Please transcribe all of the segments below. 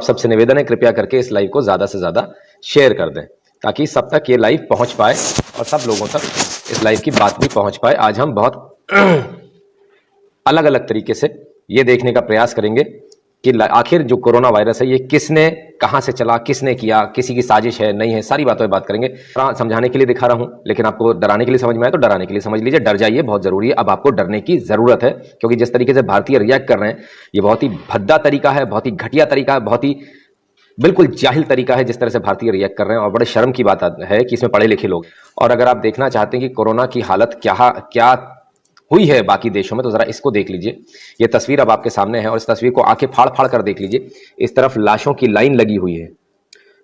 सबसे निवेदन है कृपया करके इस लाइव को ज्यादा से ज्यादा शेयर कर दें ताकि सब तक ये लाइव पहुंच पाए और सब लोगों तक इस लाइव की बात भी पहुंच पाए। आज हम बहुत अलग अलग तरीके से ये देखने का प्रयास करेंगे कि आखिर जो कोरोना वायरस है ये किसने, कहां से चला, किसने किया, किसी की साजिश है नहीं है, सारी बातों पर बात करेंगे। समझाने के लिए दिखा रहा हूं, लेकिन आपको डराने के लिए समझ में आए तो डराने के लिए समझ लीजिए। डर जाइए, बहुत जरूरी है। अब आपको डरने की जरूरत है क्योंकि जिस तरीके से भारतीय रिएक्ट कर रहे हैं ये बहुत ही भद्दा तरीका है, बहुत ही घटिया तरीका है, बहुत ही बिल्कुल जाहिल तरीका है जिस तरह से भारतीय रिएक्ट कर रहे हैं। और बड़े शर्म की बात है कि इसमें पढ़े लिखे लोग। और अगर आप देखना चाहते हैं कि कोरोना की हालत क्या हुई है बाकी देशों में तो जरा इसको देख लीजिए। ये तस्वीर अब आपके सामने है और इस तस्वीर को आंखें फाड़ फाड़ कर देख लीजिए। इस तरफ लाशों की लाइन लगी हुई है,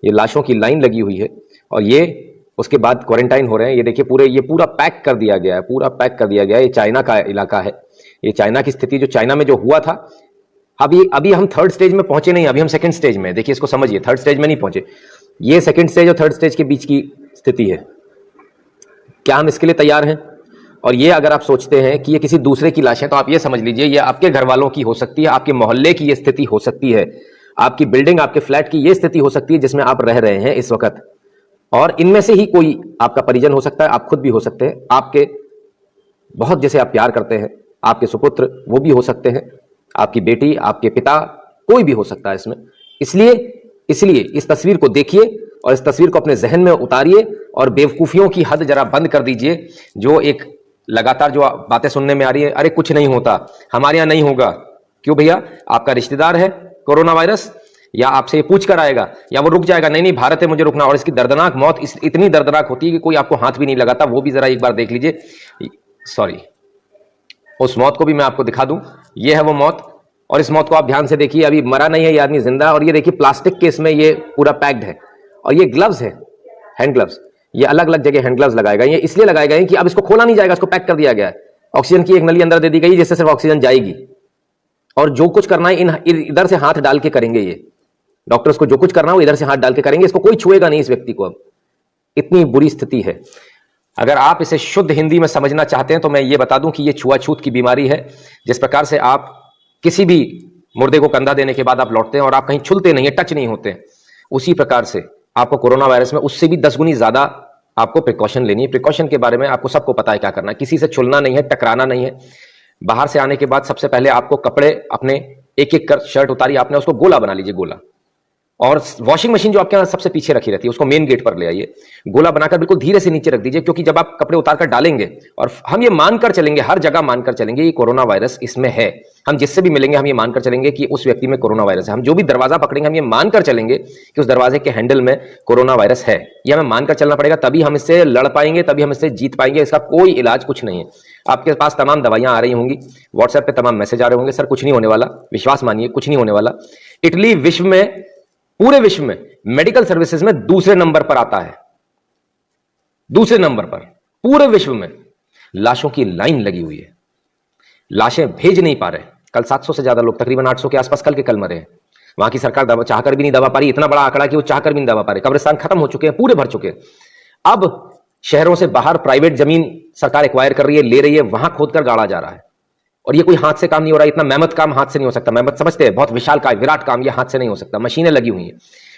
ये लाशों की लाइन लगी हुई है और ये उसके बाद क्वारंटाइन हो रहे हैं। ये देखिए ये पूरा पैक कर दिया गया है, पूरा पैक कर दिया गया है। ये चाइना का इलाका है, ये चाइना की स्थिति जो चाइना में जो हुआ था। अभी हम थर्ड स्टेज में पहुंचे नहीं, अभी हम सेकंड स्टेज में। देखिए इसको समझिए, थर्ड स्टेज में नहीं पहुंचे। ये सेकंड स्टेज और थर्ड स्टेज के बीच की स्थिति है। क्या हम इसके लिए तैयार हैं? और ये अगर आप सोचते हैं कि ये किसी दूसरे की लाश है तो आप ये समझ लीजिए ये आपके घर वालों की हो सकती है, आपके मोहल्ले की ये स्थिति हो सकती है, आपकी बिल्डिंग, आपके फ्लैट की ये स्थिति हो सकती है जिसमें आप रह रहे हैं इस वक्त। और इनमें से ही कोई आपका परिजन हो सकता है, आप खुद भी हो सकते हैं, आपके बहुत जैसे आप प्यार करते हैं, आपके सुपुत्र वो भी हो सकते हैं, आपकी बेटी, आपके पिता, कोई भी हो सकता है इसमें। इसलिए इस तस्वीर को देखिए और इस तस्वीर को अपने जहन में उतारिए और बेवकूफियों की हद जरा बंद कर दीजिए। जो एक लगातार जो बातें सुनने में आ रही है, अरे कुछ नहीं होता, हमारे यहां नहीं होगा। क्यों भैया? आपका रिश्तेदार है कोरोना वायरस, या आपसे ये पूछ कर आएगा या वो रुक जाएगा? नहीं, भारत है, मुझे रुकना। और इसकी दर्दनाक मौत इतनी दर्दनाक होती है कि कोई आपको हाथ भी नहीं लगाता। वो भी जरा एक बार देख लीजिए। सॉरी, उस मौत को भी मैं आपको दिखा दूं। ये है वो मौत और इस मौत को आप ध्यान से देखिए। अभी मरा नहीं है ये आदमी, जिंदा। और ये देखिए प्लास्टिक के इसमें ये पूरा पैक्ड है और ये ग्लव्स है, हैंड ग्लव्स। ये अलग अलग जगह हैंड ग्लव्स लगाए गए। ये इसलिए लगाए गए कि अब इसको खोला नहीं जाएगा, इसको पैक कर दिया गया है। ऑक्सीजन की एक नली अंदर दे दी गई जिससे सिर्फ ऑक्सीजन जाएगी और जो कुछ करना है इधर से हाथ डाल के करेंगे। ये डॉक्टर्स को जो कुछ करना हो इधर से हाथ डाल के करेंगे। इसको कोई छुएगा नहीं इस व्यक्ति को। अब इतनी बुरी स्थिति है। अगर आप इसे शुद्ध हिंदी में समझना चाहते हैं तो मैं ये बता दूं कि ये छुआछूत की बीमारी है। जिस प्रकार से आप किसी भी मुर्दे को कंधा देने के बाद आप लौटते हैं और आप कहीं छुलते नहीं है, टच नहीं होते हैं, उसी प्रकार से आपको कोरोना वायरस में उससे भी 10 गुनी ज्यादा आपको प्रिकॉशन लेनी है। प्रिकॉशन के बारे में आपको सबको पता है क्या करना है। किसी से छुलना नहीं है, टकराना नहीं है। बाहर से आने के बाद सबसे पहले आपको कपड़े अपने एक एक कर शर्ट उतारिए, आपने उसको गोला बना लीजिए, गोला। और वॉशिंग मशीन जो आपके यहाँ सबसे पीछे रखी रहती है उसको मेन गेट पर ले आइए, गोला बनाकर बिल्कुल धीरे से नीचे रख दीजिए। क्योंकि जब आप कपड़े उतार कर डालेंगे, और हम ये मानकर चलेंगे, हर जगह मानकर चलेंगे ये कोरोना वायरस इसमें है। हम जिससे भी मिलेंगे हम ये मानकर चलेंगे कि उस व्यक्ति में कोरोना वायरस है। हम जो भी दरवाजा पकड़ेंगे हम ये मानकर चलेंगे कि उस दरवाजे के हैंडल में कोरोना वायरस है। ये हमें मानकर चलना पड़ेगा, तभी हम इससे लड़ पाएंगे, तभी हम इससे जीत पाएंगे। इसका कोई इलाज कुछ नहीं है। आपके पास तमाम दवाइयां आ रही होंगी, व्हाट्सएप पे तमाम मैसेज आ रहे होंगे, सर कुछ नहीं होने वाला, विश्वास मानिए कुछ नहीं होने वाला। इटली विश्व में, पूरे विश्व में मेडिकल सर्विसेज में दूसरे नंबर पर आता है, दूसरे नंबर पर पूरे विश्व में। लाशों की लाइन लगी हुई है, लाशें भेज नहीं पा रहे। कल 700 से ज्यादा लोग, तकरीबन 800 के आसपास कल मरे हैं। वहां की सरकार दवा चाहकर भी नहीं दबा पा रही। इतना बड़ा आंकड़ा कि वो चाहकर भी नहीं दबा पा रही। कब्रिस्तान खत्म हो चुके हैं, पूरे भर चुके हैं। अब शहरों से बाहर प्राइवेट जमीन सरकार एक्वायर कर रही है, ले रही है, वहां खोदकर गाड़ा जा रहा है। और ये कोई हाथ से काम नहीं हो रहा। इतना मेहनत काम हाथ से नहीं हो सकता। मेहनत समझते हैं, बहुत विशाल का विराट काम, ये हाथ से नहीं हो सकता। मशीनें लगी हुई हैं,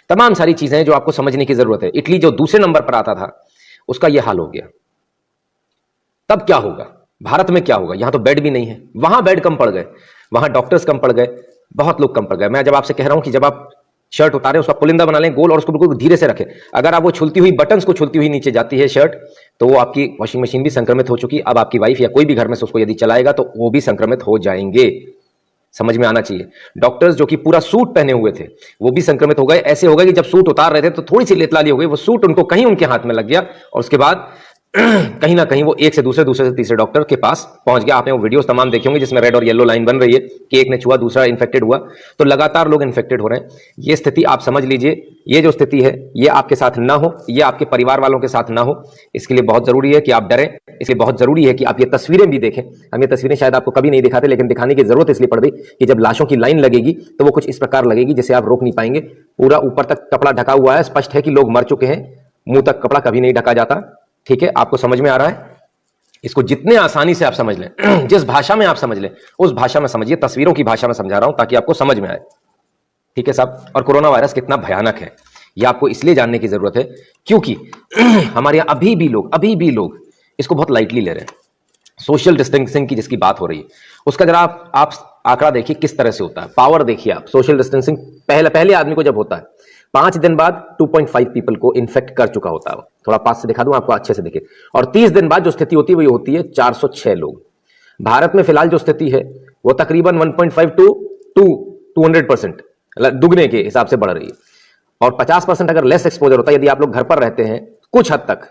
तमाम सारी चीजें हैं जो आपको समझने की जरूरत है। इटली जो दूसरे नंबर पर आता था उसका यह हाल हो गया। तब क्या होगा? भारत में क्या होगा? यहां तो बेड भी नहीं है, वहां बेड कम पड़ गए, वहां डॉक्टर्स कम पड़ गए, बहुत लोग कम पड़ गए। मैं जब आपसे कह रहा हूं कि जब आप शर्ट उतारें उसका पुलिंदा बना लें गोल और उसको बिल्कुल धीरे से रखें। अगर आप वो छुलती हुई बटन्स को छुलती हुई नीचे जाती है शर्ट, तो वो आपकी वॉशिंग मशीन भी संक्रमित हो चुकी। अब आपकी वाइफ या कोई भी घर में से उसको यदि चलाएगा तो वो भी संक्रमित हो जाएंगे। समझ में आना चाहिए। डॉक्टर्स जो कि पूरा सूट पहने हुए थे वो भी संक्रमित हो गए। ऐसे हो गए कि जब सूट उतार रहे थे तो थोड़ी सी लेतलाली हो गई, वो सूट उनको कहीं उनके हाथ में लग गया और उसके बाद कहीं ना कहीं वो एक से दूसरे, दूसरे से तीसरे डॉक्टर के पास पहुंच गया। आपने वो वीडियोस तमाम देखे होंगे जिसमें रेड और येलो लाइन बन रही है कि एक ने छुआ दूसरा इन्फेक्टेड हुआ। तो लगातार लोग इन्फेक्टेड हो रहे हैं। ये स्थिति आप समझ लीजिए, ये जो स्थिति है ये आपके साथ ना हो, ये आपके परिवार वालों के साथ ना हो। इसके लिए बहुत जरूरी है कि आप डरें। इसलिए बहुत जरूरी है कि आप ये तस्वीरें भी देखें। हम ये तस्वीरें शायद आपको कभी नहीं दिखाते, लेकिन दिखाने की जरूरत इसलिए पड़ गई कि जब लाशों की लाइन लगेगी तो वो कुछ इस प्रकार लगेगी जिसे आप रोक नहीं पाएंगे। पूरा ऊपर तक कपड़ा ढका हुआ है, स्पष्ट है कि लोग मर चुके हैं। मुंह तक कपड़ा कभी नहीं ढका जाता। ठीक है, आपको समझ में आ रहा है? इसको जितने आसानी से आप समझ लें, जिस भाषा में आप समझ लें उस भाषा में समझिए। तस्वीरों की भाषा में समझा रहा हूं ताकि आपको समझ में आए। ठीक है साहब। और कोरोना वायरस कितना भयानक है यह आपको इसलिए जानने की जरूरत है क्योंकि हमारे यहां अभी भी लोग इसको बहुत लाइटली ले रहे हैं। सोशल डिस्टेंसिंग की जिसकी बात हो रही है उसका जरा आप आंकड़ा देखिए किस तरह से होता है। पावर देखिए आप, सोशल डिस्टेंसिंग पहले आदमी को जब होता है 5 दिन बाद 2.5 पीपल को इन्फेक्ट कर चुका होता है। थोड़ा पास से दिखा दूं आपको अच्छे से देखिए। और 30 दिन बाद जो स्थिति होती है वो होती है 406 लोग। भारत में फिलहाल जो स्थिति है वो तकरीबन 1.5 टू 200% दुगने के हिसाब से बढ़ रही है। और 50% अगर लेस एक्सपोजर होता है, यदि आप लोग घर पर रहते हैं कुछ हद तक,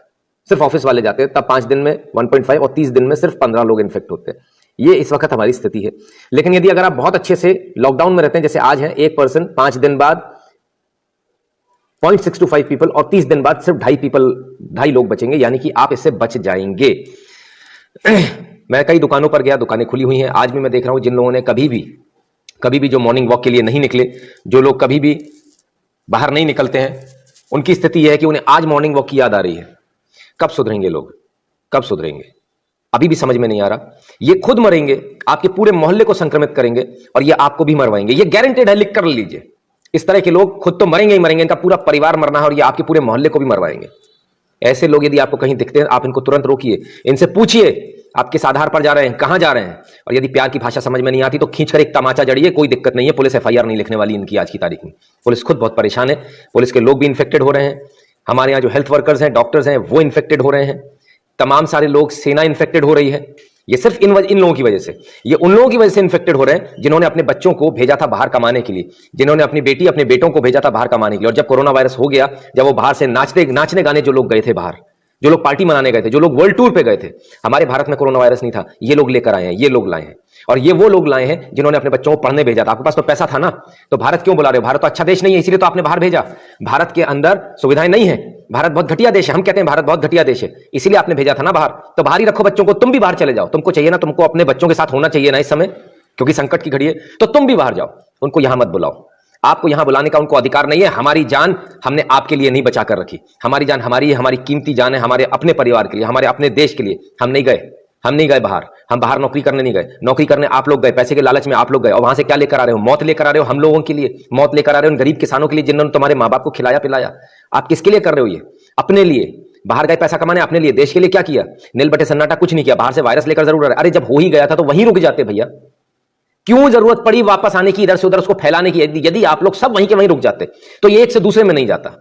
सिर्फ ऑफिस वाले जाते हैं, तब 5 दिन में 1.5 और 30 दिन में सिर्फ 15 लोग इन्फेक्ट होते हैं। ये इस वक्त हमारी स्थिति है। लेकिन यदि अगर आप बहुत अच्छे से लॉकडाउन में रहते हैं जैसे आज है, एक पर्सन 5 दिन बाद 0.625 पीपल और 30 दिन बाद सिर्फ 2.5 लोग बचेंगे, यानी कि आप इससे बच जाएंगे। मैं कई दुकानों पर गया, दुकानें खुली हुई हैं। आज भी मैं देख रहा हूं जिन लोगों ने कभी भी जो मॉर्निंग वॉक के लिए नहीं निकले, जो लोग कभी भी बाहर नहीं निकलते हैं, उनकी स्थिति यह है कि उन्हें आज मॉर्निंग वॉक की याद आ रही है। कब सुधरेंगे लोग, कब सुधरेंगे? अभी भी समझ में नहीं आ रहा। ये खुद मरेंगे, आपके पूरे मोहल्ले को संक्रमित करेंगे और ये आपको भी मरवाएंगे। ये गारंटेड है, लिख कर लीजिए। इस तरह के लोग खुद तो मरेंगे ही मरेंगे, इनका पूरा परिवार मरना है और ये आपके पूरे मोहल्ले को भी मरवाएंगे। ऐसे लोग यदि आपको कहीं दिखते हैं आप इनको तुरंत रोकिए, इनसे पूछिए आप किस आधार पर जा रहे हैं, कहां जा रहे हैं। और यदि प्यार की भाषा समझ में नहीं आती तो खींचकर एक तमाचा जड़िए, कोई दिक्कत नहीं है। पुलिस एफआईआर नहीं लिखने वाली इनकी आज की तारीख में। पुलिस खुद बहुत परेशान है, पुलिस के लोग भी इन्फेक्टेड हो रहे हैं। हमारे यहाँ जो हेल्थ वर्कर्स हैं, डॉक्टर्स हैं, वो इन्फेक्टेड हो रहे हैं। तमाम सारे लोग, सेना इन्फेक्टेड हो रही है। ये सिर्फ इन लोगों की वजह से, ये उन लोगों की वजह से इन्फेक्टेड हो रहे हैं जिन्होंने अपने बच्चों को भेजा था बाहर कमाने के लिए, जिन्होंने अपनी बेटी अपने बेटों को भेजा था बाहर कमाने के लिए। और जब कोरोना वायरस हो गया, जब वो बाहर से नाचने गाने जो लोग गए थे बाहर, जो लोग पार्टी मनाने गए थे, जो लोग वर्ल्ड टूर पे गए थे, हमारे भारत में कोरोना वायरस नहीं था, ये लोग लेकर आए हैं, ये लोग लाए हैं। और ये वो लोग लाए हैं जिन्होंने अपने बच्चों को पढ़ने भेजा था। आपके पास तो पैसा था ना, तो भारत क्यों बुला रहे हो? भारत तो अच्छा देश नहीं है, इसीलिए तो आपने बाहर भेजा। भारत के अंदर सुविधाएं नहीं है, भारत बहुत घटिया देश है। हम कहते हैं भारत बहुत घटिया देश है, इसीलिए आपने भेजा था ना बाहर। तो बाहर ही रखो बच्चों को, तुम भी बाहर चले जाओ। तुमको चाहिए ना, तुमको अपने बच्चों के साथ होना चाहिए ना इस समय, क्योंकि संकट की घड़ी है, तो तुम भी बाहर जाओ। उनको यहां मत बुलाओ, आपको यहां बुलाने का उनको अधिकार नहीं है। हमारी जान हमने आपके लिए नहीं बचा कर रखी, हमारी जान हमारी कीमती जान है, हमारे अपने परिवार के लिए, हमारे अपने देश के लिए। हम नहीं गए बाहर, हम बाहर नौकरी करने नहीं गए। नौकरी करने आप लोग गए, पैसे के लालच में आप लोग गए, और वहां से क्या लेकर आ रहे हो? मौत लेकर आ रहे हो हम लोगों के लिए, मौत लेकर आ रहे हो उन गरीब किसानों के लिए जिन्होंने तुम्हारे माँ बाप को खिलाया पिलाया। आप किसके लिए कर रहे हो ये? अपने लिए। बाहर गए पैसा कमाने, अपने लिए। देश के लिए क्या किया? नील बटे सन्नाटा, कुछ नहीं किया। बाहर से वायरस लेकर जरूर आ रहे। अरे जब हो ही गया था तो वहीं रुक जाते भैया, क्यों जरूरत पड़ी वापस आने की, इधर से उधर उसको फैलाने की? यदि आप लोग सब वहीं के वहीं रुक जाते तो ये एक से दूसरे में नहीं जाता।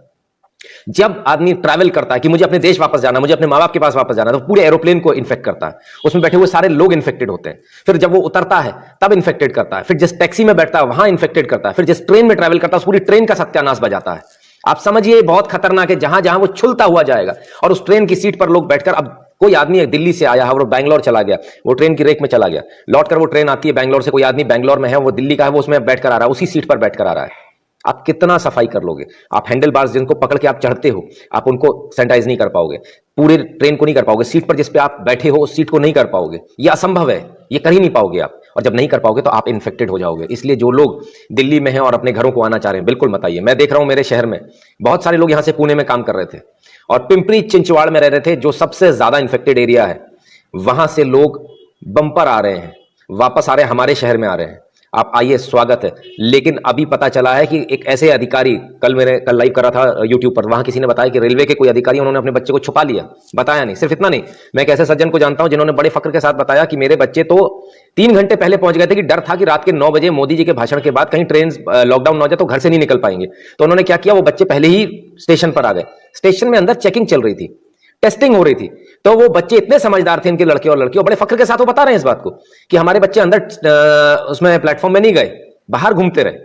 जब आदमी ट्रैवल करता है कि मुझे अपने देश वापस जाना, मुझे अपने माँ बाप के पास वापस जाना, तो पूरे एरोप्लेन को इन्फेक्ट करता है, उसमें बैठे हुए सारे लोग इन्फेक्टेड होते हैं। फिर जब वो उतरता है तब इन्फेक्टेड करता है, फिर जिस टैक्सी में बैठता है वहां इन्फेक्टेड करता है, फिर जिस ट्रेन में ट्रैवल करता है उस पूरी ट्रेन का सत्यानाश बजाता है। आप समझिए बहुत खतरनाक है। जहां जहां वो छुलता हुआ जाएगा और उस ट्रेन की सीट पर लोग बैठकर, अब कोई आदमी दिल्ली से आया है और बैंगलोर चला गया, वो ट्रेन की रेक में चला गया, लौटकर वो ट्रेन आती है बैंगलोर से, कोई आदमी बैंगलोर में है, वो दिल्ली का है, वो उसमें बैठकर आ रहा है, उसी सीट पर बैठकर आ रहा है। आप कितना सफाई कर लोगे? आप हैंडल बार्स जिनको पकड़ के आप चढ़ते हो, आप उनको सैनिटाइज नहीं कर पाओगे, पूरे ट्रेन को नहीं कर पाओगे, सीट पर जिस पे आप बैठे हो उस सीट को नहीं कर पाओगे। ये असंभव है, ये कर ही नहीं पाओगे आप। और जब नहीं कर पाओगे तो आप इन्फेक्टेड हो जाओगे। इसलिए जो लोग दिल्ली में हैं और अपने घरों को आना चाह रहे हैं, बिल्कुल मत आइए। मैं देख रहा हूं मेरे शहर में बहुत सारे लोग यहां से पुणे में काम कर रहे थे और पिंपरी चिंचवाड़ में रह रहे थे, जो सबसे ज्यादा इन्फेक्टेड एरिया है। वहां से लोग बंपर आ रहे हैं, वापस आ रहे हैं, हमारे शहर में आ रहे हैं। आप आइए, स्वागत है। लेकिन अभी पता चला है कि एक ऐसे अधिकारी, कल लाइव कर रहा था यूट्यूब पर, वहां किसी ने बताया कि रेलवे के कोई अधिकारी, उन्होंने अपने बच्चे को छुपा लिया। बताया नहीं, सिर्फ इतना नहीं, मैं एक ऐसे सज्जन को जानता हूं जिन्होंने बड़े फक्र के साथ बताया कि मेरे बच्चे तो 3 घंटे पहले पहुंच गए थे कि डर था कि रात के 9 बजे मोदी जी के भाषण के बाद कहीं ट्रेन लॉकडाउन ना हो जाए तो घर से नहीं निकल पाएंगे। तो उन्होंने क्या किया, वो बच्चे पहले ही स्टेशन पर आ गए। स्टेशन में अंदर चेकिंग चल रही थी, टेस्टिंग हो रही थी, तो वो बच्चे इतने समझदार थे, इनके लड़के और लड़कियों, बड़े फक्र के साथ वो बता रहे हैं इस बात को कि हमारे बच्चे अंदर उसमें प्लेटफॉर्म में नहीं गए, बाहर घूमते रहे।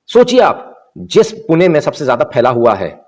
सोचिए आप, जिस पुणे में सबसे ज्यादा फैला हुआ है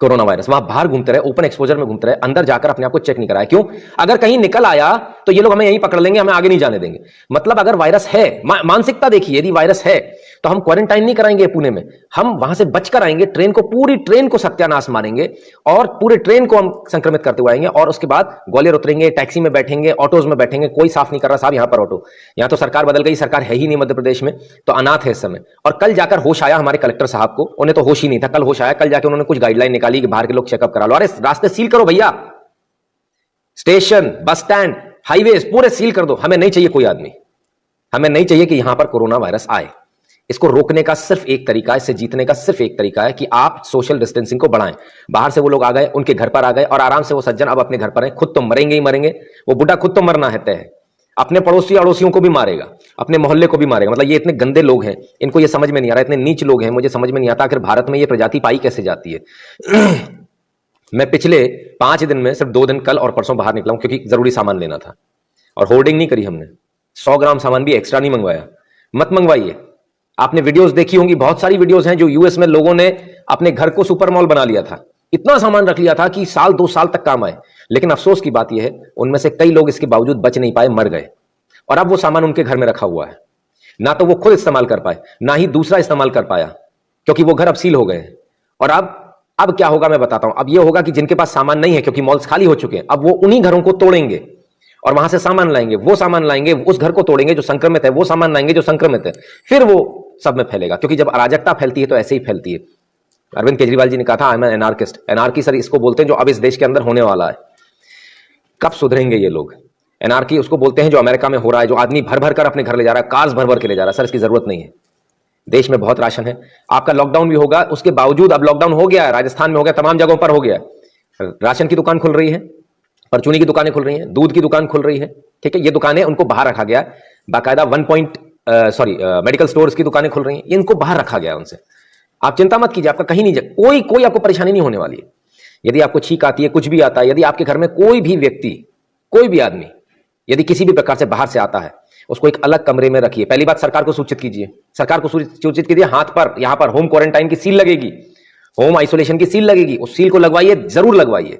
कोरोना वायरस, वहां बाहर घूमते रहे, ओपन एक्सपोजर में घूमते रहे, अंदर जाकर अपने आप को चेक नहीं कराया। क्यों? अगर कहीं निकल आया तो ये लोग हमें यहीं पकड़ लेंगे, हमें आगे नहीं जाने देंगे। मतलब अगर वायरस है, मानसिकता देखिए, यदि वायरस है तो हम क्वारंटाइन नहीं कराएंगे पुणे में, हम वहां से बचकर आएंगे, ट्रेन को, पूरी ट्रेन को सत्यानाश मारेंगे और पूरे ट्रेन को हम संक्रमित करते हुए आएंगे। और उसके बाद ग्वालियर उतरेंगे, टैक्सी में बैठेंगे, ऑटोज में बैठेंगे, कोई साफ नहीं कर रहा साहब यहां पर ऑटो। यहां तो सरकार बदल गई, सरकार है ही नहीं मध्य प्रदेश में, तो अनाथ है इस समय। और कल जाकर होश आया हमारे कलेक्टर साहब को, उन्हें तो होश ही नहीं था, कल होश आया, कल जाकर उन्होंने कुछ गाइडलाइन निकाली कि बाहर के लोग चेकअप करा लो। अरे रास्ते सील करो भैया, स्टेशन, बस स्टैंड, हाईवे पूरे सील कर दो। हमें नहीं चाहिए कोई आदमी, हमें नहीं चाहिए कि यहां पर कोरोना वायरस आए। इसको रोकने का सिर्फ एक तरीका है, इससे जीतने का सिर्फ एक तरीका है कि आप सोशल डिस्टेंसिंग को बढ़ाएं। बाहर से वो लोग आ गए, उनके घर पर आ गए और आराम से वो सज्जन अब अपने घर पर हैं। खुद तो मरेंगे ही मरेंगे, वो बुढ़ा खुद तो मरना है तय है, अपने पड़ोसी अड़ोसियों को भी मारेगा, अपने मोहल्ले को भी मारेगा। मतलब ये इतने गंदे लोग हैं, इनको ये समझ में नहीं आ रहा, इतने नीच लोग हैं, मुझे समझ में नहीं आता आखिर भारत में ये प्रजाति पाई कैसे जाती है। मैं पिछले 5 दिन में सिर्फ 2 दिन कल और परसों बाहर निकला हूं क्योंकि जरूरी सामान लेना था, और होर्डिंग नहीं करी हमने, 100 ग्राम सामान भी एक्स्ट्रा नहीं मंगवाया। मत मंगवाइए। आपने वीडियोस देखी होंगी, बहुत सारी वीडियोस हैं जो यूएस में लोगों ने अपने घर को सुपर मॉल बना लिया था, इतना सामान रख लिया था कि साल 2 साल तक काम आए। लेकिन अफसोस की बात यह है उनमें से कई लोग इसके बावजूद बच नहीं पाए, मर गए, और अब वो सामान उनके घर में रखा हुआ है। ना तो वो खुद इस्तेमाल कर पाए, ना ही दूसरा इस्तेमाल कर पाया, क्योंकि वो घर अब सील हो गए हैं। और अब क्या होगा मैं बताता हूं। अब ये होगा कि जिनके पास सामान नहीं है, क्योंकि मॉल्स खाली हो चुके हैं, अब वो उन्हीं घरों को तोड़ेंगे और वहां से सामान लाएंगे, वो सामान लाएंगे, उस घर को तोड़ेंगे जो संक्रमित है, वो सामान लाएंगे जो संक्रमित है, फिर वो सब में फैलेगा। क्योंकि जब अराजकता फैलती है तो ऐसे ही फैलती है। अरविंद केजरीवाल जी ने कहा था I am an anarchist. Anarchy sir इसको बोलते हैं जो अब इस देश के अंदर होने वाला है। कब सुधरेंगे ये लोग? एनार्की उसको बोलते हैं जो अमेरिका में हो रहा है, जो आदमी भर भर कर अपने घर ले जा रहा है, कार्स भर भर के ले जा रहा है। सर इसकी जरूरत नहीं है, देश में बहुत राशन है। आपका लॉकडाउन भी होगा, उसके बावजूद अब लॉकडाउन हो गया है, राजस्थान में हो गया, तमाम जगहों पर हो गया। राशन की दुकान खुल रही है, परचूनी की दुकानें खुल रही हैं, दूध की दुकान खुल रही है, ठीक है। ये दुकानें उनको बाहर रखा गया, बाकायदा मेडिकल स्टोर्स की दुकानें खुल रही हैं, इनको बाहर रखा गया उनसे। आप चिंता मत कीजिए, आपका कहीं नहीं कोई आपको परेशानी नहीं होने वाली है। यदि आपको छींक आती है, कुछ भी आता है, यदि आपके घर में कोई भी व्यक्ति, कोई भी आदमी यदि किसी भी प्रकार से बाहर से आता है, उसको एक अलग कमरे में रखिए। पहली बात, सरकार को सूचित कीजिए, सरकार को सूचित कीजिए। हाथ पर यहां पर होम क्वारंटाइन की सील लगेगी, होम आइसोलेशन की सील लगेगी, उस सील को लगवाइए, जरूर लगवाइए,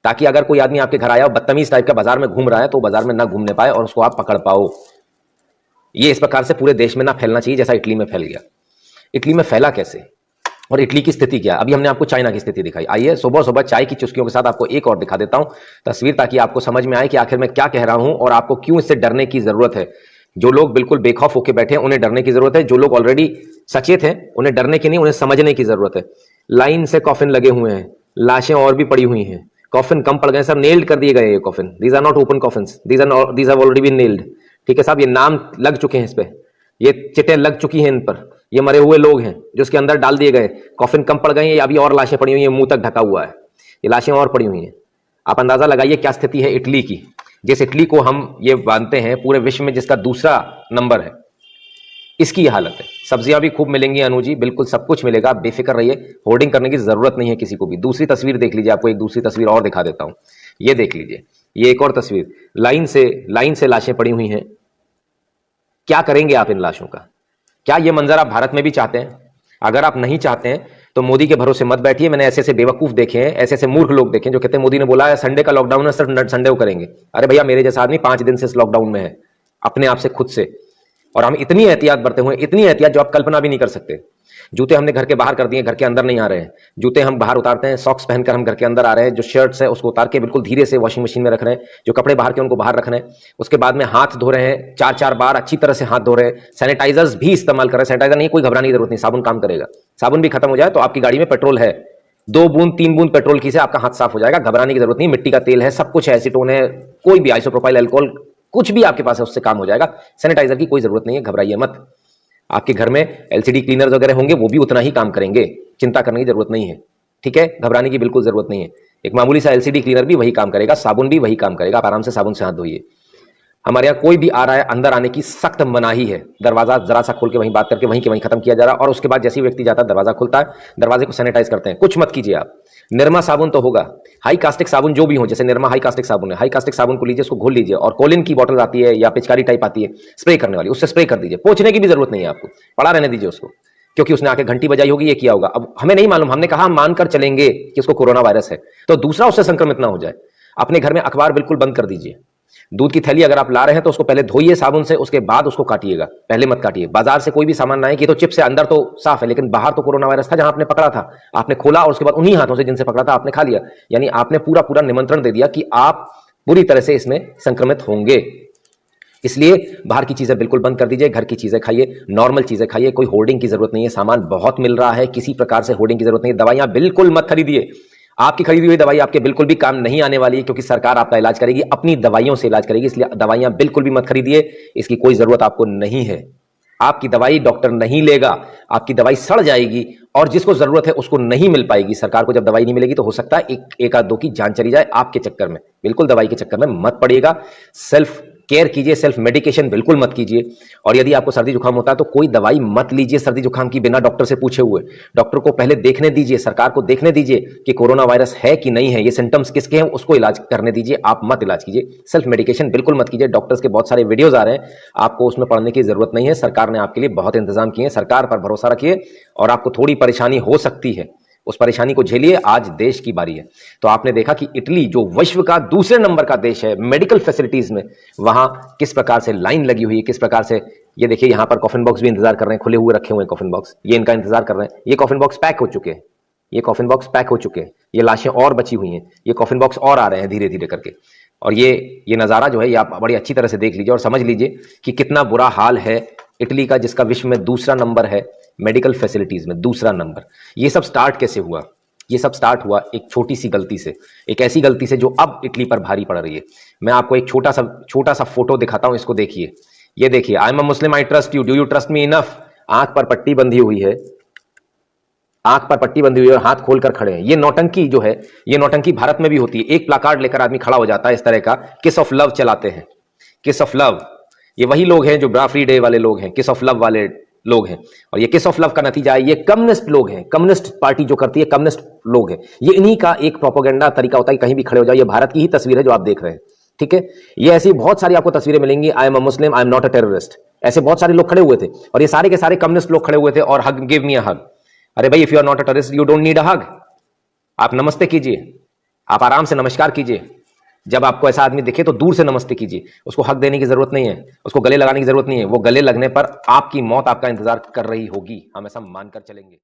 ताकि अगर कोई आदमी आपके घर आया और बदतमीज टाइप का बाजार में घूम रहा है तो बाजार में ना घूमने पाए और उसको आप पकड़ पाओ। ये इस प्रकार से पूरे देश में ना फैलना चाहिए जैसा इटली में फैल गया। इटली में फैला कैसे और इटली की स्थिति क्या? अभी हमने आपको चाइना की स्थिति दिखाई। आइए सुबह सुबह चाय की चुस्कियों के साथ आपको एक और दिखा देता हूं तस्वीर, ताकि आपको समझ में आए कि आखिर मैं क्या कह रहा हूं और आपको क्यों इससे डरने की जरूरत है। जो लोग बिल्कुल बेखौफ होकर बैठे हैं उन्हें डरने की जरूरत है, जो लोग ऑलरेडी सचेत हैं उन्हें डरने की नहीं, उन्हें समझने की जरूरत है। लाइन से कॉफिन लगे हुए हैं, लाशें और भी पड़ी हुई हैं, कॉफिन कम पड़ गए सर, नेल्ड कर दिए गए ये coffin. These are not open coffins, these have already been nailed. ठीक है साहब, ये नाम लग चुके हैं इस पे, ये चिटें लग चुकी हैं इन पर, ये मरे हुए लोग हैं जो इसके अंदर डाल दिए गए। कॉफिन कम पड़ गए हैं, अभी और लाशें पड़ी हुई हैं, मुंह तक ढका हुआ है, ये लाशें और पड़ी हुई हैं। आप अंदाजा लगाइए क्या स्थिति है इटली की। जिस इटली को हम ये मानते हैं पूरे विश्व में जिसका दूसरा नंबर है, इसकी ये हालत है। सब्जियां भी खूब मिलेंगी अनु जी, बिल्कुल सब कुछ मिलेगा, बेफिक्र रहिए, होर्डिंग करने की जरूरत नहीं है किसी को भी। दूसरी तस्वीर देख लीजिए, आपको एक दूसरी तस्वीर और दिखा देता हूं, ये देख लीजिए, ये एक और तस्वीर। लाइन से लाशें पड़ी हुई हैं। क्या करेंगे आप इन लाशों का? क्या ये मंजर आप भारत में भी चाहते हैं? अगर आप नहीं चाहते हैं तो मोदी के भरोसे मत बैठिए। मैंने ऐसे ऐसे बेवकूफ देखे हैं, ऐसे ऐसे मूर्ख लोग देखे हैं जो कहते हैं मोदी ने बोला है संडे का लॉकडाउन है, सिर्फ संडे को करेंगे। अरे भैया, मेरे जैसा आदमी 5 दिन से इस लॉकडाउन में है, अपने आप से, खुद से, और हम इतनी एहतियात बरते हुए, इतनी एहतियात जो आप कल्पना भी नहीं कर सकते। जूते हमने घर के बाहर कर दिए, घर के अंदर नहीं आ रहे हैं। जूते हम बाहर उतारते हैं, सॉक्स पहनकर हम घर के अंदर आ रहे हैं। जो शर्ट्स है उसको उतार के बिल्कुल धीरे से वॉशिंग मशीन में रख रहे हैं। जो कपड़े बाहर के उनको बाहर रख रहे हैं। उसके बाद में हाथ धो रहे हैं, 4-4 बार अच्छी तरह से हाथ धो रहे हैं। सैनिटाइजर्स भी इस्तेमाल कर रहे हैं। सैनिटाइजर नहीं, कोई घबराने की जरूरत नहीं, साबुन काम करेगा। साबुन भी खत्म हो जाए तो आपकी गाड़ी में पेट्रोल है, 2 बूंद 3 बूंद पेट्रोल की से आपका हाथ साफ हो जाएगा, घबराने की जरूरत नहीं। मिट्टी का तेल है, सब कुछ है, एसीटोन है, कोई भी आइसोप्रोपाइल अल्कोहल, कुछ भी आपके पास है, उससे काम हो जाएगा। सैनिटाइजर की कोई जरूरत नहीं है, घबराइए मत। आपके घर में एलसीडी क्लीनर्स वगैरह होंगे, वो भी उतना ही काम करेंगे, चिंता करने की जरूरत नहीं है। ठीक है, घबराने की बिल्कुल जरूरत नहीं है। एक मामूली सा एलसीडी क्लीनर भी वही काम करेगा, साबुन भी वही काम करेगा। आप आराम से साबुन से हाथ धोइए। हमारे यहाँ कोई भी आ रहा है, अंदर आने की सख्त मनाही है। दरवाजा जरा सा खोल के वहीं बात करके वहीं के वहीं खत्म किया जा रहा है, और उसके बाद जैसे ही व्यक्ति जाता है दरवाजा खुलता है, दरवाजे को सैनिटाइज करते हैं। कुछ मत कीजिए आप। निर्मा साबुन तो होगा, हाई कास्टिक साबुन जो भी हो, जैसे निर्मा हाई कास्टिक साबुन है, हाई कास्टिक साबुन को लीजिए, उसको घोल लीजिए, और कोलिन की बोतल आती है या पिचकारी टाइप आती है स्प्रे करने वाली, उससे स्प्रे कर दीजिए। पोंछने की भी जरूरत नहीं है आपको, पड़ा रहने दीजिए उसको, क्योंकि उसने आके घंटी बजाई होगी, ये किया होगा। अब हमें नहीं मालूम, हमने कहा मानकर चलेंगे कि उसको कोरोना वायरस है, तो दूसरा उससे संक्रमित ना हो जाए। अपने घर में अखबार बिल्कुल बंद कर दीजिए। दूध की थैली अगर आप ला रहे हैं तो उसको पहले धोइए साबुन से, उसके बाद उसको काटिएगा, पहले मत काटिए। बाजार से कोई भी सामान लाएं कि तो चिप्स से अंदर तो साफ है, लेकिन बाहर तो कोरोना वायरस था, जहां आपने पकड़ा था, आपने खोला और उसके बाद उन्हीं हाथों से जिनसे पकड़ा था आपने खा लिया। यानी आपने पूरा पूरा निमंत्रण दे दिया कि आप पूरी तरह से इसमें संक्रमित होंगे। इसलिए बाहर की चीजें बिल्कुल बंद कर दीजिए, घर की चीजें खाइए, नॉर्मल चीजें खाइए, कोई होर्डिंग की जरूरत नहीं है। सामान बहुत मिल रहा है, किसी प्रकार से होर्डिंग की जरूरत नहीं है। दवाइयां बिल्कुल मत खरीदिए, आपकी खरीदी हुई दवाई आपके बिल्कुल भी काम नहीं आने वाली है, क्योंकि सरकार आपका इलाज करेगी, अपनी दवाइयों से इलाज करेगी। इसलिए दवाइयां बिल्कुल भी मत खरीदिए, इसकी कोई जरूरत आपको नहीं है। आपकी दवाई डॉक्टर नहीं लेगा, आपकी दवाई सड़ जाएगी और जिसको जरूरत है उसको नहीं मिल पाएगी। सरकार को जब दवाई नहीं मिलेगी तो हो सकता है एक आध दो की जान चली जाए आपके चक्कर में। बिल्कुल दवाई के चक्कर में मत पड़िएगा, सेल्फ केयर कीजिए, सेल्फ मेडिकेशन बिल्कुल मत कीजिए। और यदि आपको सर्दी जुकाम होता है तो कोई दवाई मत लीजिए सर्दी जुकाम की बिना डॉक्टर से पूछे हुए। डॉक्टर को पहले देखने दीजिए, सरकार को देखने दीजिए कि कोरोना वायरस है कि नहीं है, ये सिम्टम्स किसके हैं, उसको इलाज करने दीजिए, आप मत इलाज कीजिए। सेल्फ मेडिकेशन बिल्कुल मत कीजिए। डॉक्टर्स के बहुत सारे वीडियोज आ रहे हैं, आपको उसमें पढ़ने की जरूरत नहीं है। सरकार ने आपके लिए बहुत इंतजाम किए हैं, सरकार पर भरोसा रखिए। और आपको थोड़ी परेशानी हो सकती है, उस परेशानी को झेलिए, आज देश की बारी है। तो आपने देखा कि इटली जो विश्व का दूसरे नंबर का देश है मेडिकल फैसिलिटीज में, वहां किस प्रकार से लाइन लगी हुई है, किस प्रकार से, ये देखिए यहां पर कॉफिन बॉक्स भी इंतजार कर रहे हैं, खुले हुए रखे हुए हैं कॉफिन बॉक्स, ये इनका इंतजार कर रहे हैं। ये कॉफिन बॉक्स पैक हो चुके हैं, ये कॉफिन बॉक्स पैक हो चुके हैं, ये लाशें और बची हुई हैं, ये कॉफिन बॉक्स और आ रहे हैं धीरे धीरे करके। और ये नजारा जो है ये आप बड़ी अच्छी तरह से देख लीजिए और समझ लीजिए कि कितना बुरा हाल है इटली का, जिसका विश्व में दूसरा नंबर है मेडिकल फैसिलिटीज में, दूसरा नंबर। ये सब स्टार्ट कैसे हुआ? ये सब स्टार्ट हुआ एक छोटी सी गलती से, एक ऐसी गलती से जो अब इटली पर भारी पड़ रही है। मैं आपको एक छोटा सा फोटो दिखाता हूं, इसको देखिए। ये देखिए, I am a Muslim, I trust you, do you trust me enough. आंख पर पट्टी बंधी हुई है, आंख पर पट्टी बंधी हुई है और हाथ खोलकर खड़े हैं। ये नौटंकी जो है, ये नौटंकी भारत में भी होती है। एक प्लाकार्ड लेकर आदमी खड़ा हो जाता है इस तरह का, किस ऑफ लव चलाते हैं, किस ऑफ लव। ये वही लोग हैं जो ब्राफ्री डे वाले लोग हैं, किस ऑफ लव वाले लोग हैं। और ये किस ऑफ लव का नतीजा है, ये कम्युनिस्ट लोग हैं, कम्युनिस्ट पार्टी जो करती है, कम्युनिस्ट लोग हैं। ये इन्हीं का एक प्रोपोगेंडा तरीका होता है कि कहीं भी खड़े हो जाओ। ये भारत की ही तस्वीर है जो आप देख रहे हैं, ठीक है। ये ऐसी बहुत सारी आपको तस्वीरें मिलेंगी, I am a Muslim, I am not a terrorist, ऐसे बहुत सारे लोग खड़े हुए थे। और ये सारे के सारे कम्युनिस्ट लोग खड़े हुए थे और हग, गिव मी अ हग। अरे भाई, if you are not a terrorist you don't need a hug. आप नमस्ते कीजिए, आप आराम से नमस्कार कीजिए। जब आपको ऐसा आदमी दिखे तो दूर से नमस्ते कीजिए, उसको हक देने की जरूरत नहीं है, उसको गले लगाने की जरूरत नहीं है। वो गले लगने पर आपकी मौत आपका इंतजार कर रही होगी, हम ऐसा मानकर चलेंगे।